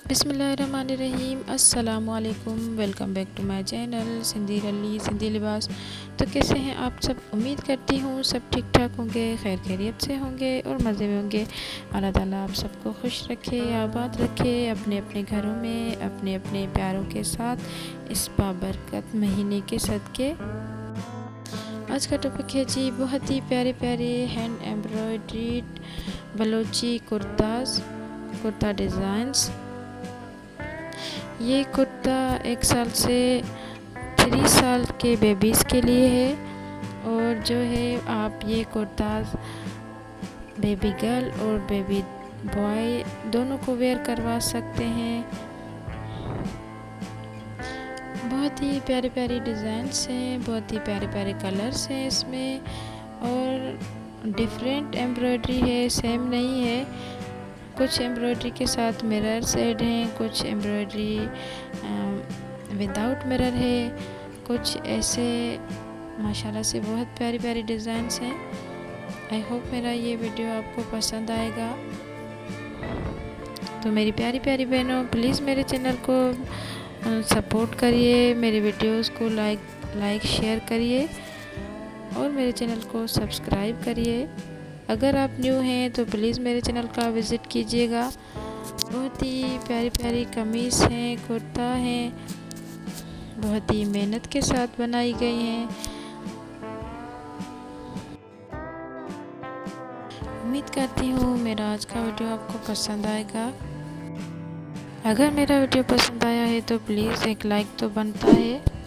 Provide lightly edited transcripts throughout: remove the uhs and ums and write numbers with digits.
बिस्मिल्लाहिर्रहमानिर्रहीम। अस्सलामुअलैकुम। Welcome back to my channel Sindhi Ralli Sindhi लिबास। तो कैसे हैं आप सब? उम्मीद करती हूँ सब ठीक ठाक होंगे, खैर खैरियत से होंगे और मज़े में होंगे। अल्लाह ताला आप सबको खुश रखे, आबाद रखे अपने अपने घरों में, अपने अपने प्यारों के साथ इस बाबरकत महीने के सदके। आज का टॉपिक है जी बहुत ही प्यारे प्यारे hand embroidered Balochi kurta designs. ये कुर्ता 1 साल से 3 साल के बेबीज़ के लिए है और जो है आप ये कुर्ता बेबी गर्ल और बेबी बॉय दोनों को वेयर करवा सकते हैं। बहुत ही प्यारे प्यारे डिज़ाइंस हैं, बहुत ही प्यारे प्यारे कलर्स हैं इसमें और डिफरेंट एम्ब्रॉयडरी है, सेम नहीं है। कुछ एम्ब्रॉयडरी के साथ मिरर ऐड हैं, कुछ एम्ब्रॉयडरी विदाउट मिरर है, कुछ ऐसे माशाल्लाह से बहुत प्यारी प्यारी डिज़ाइंस हैं। आई होप मेरा ये वीडियो आपको पसंद आएगा। तो मेरी प्यारी प्यारी बहनों, प्लीज़ मेरे चैनल को सपोर्ट करिए, मेरे वीडियोस को लाइक शेयर करिए और मेरे चैनल को सब्सक्राइब करिए। अगर आप न्यू हैं तो प्लीज़ मेरे चैनल का विज़िट कीजिएगा। बहुत ही प्यारी प्यारी कमीज़ हैं, कुर्ता हैं, बहुत ही मेहनत के साथ बनाई गई हैं। उम्मीद करती हूँ मेरा आज का वीडियो आपको पसंद आएगा। अगर मेरा वीडियो पसंद आया है तो प्लीज़ एक लाइक तो बनता है।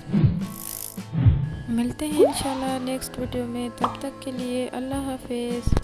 मिलते हैं इंशाल्लाह नेक्स्ट वीडियो में, तब तक के लिए अल्लाह हाफिज़।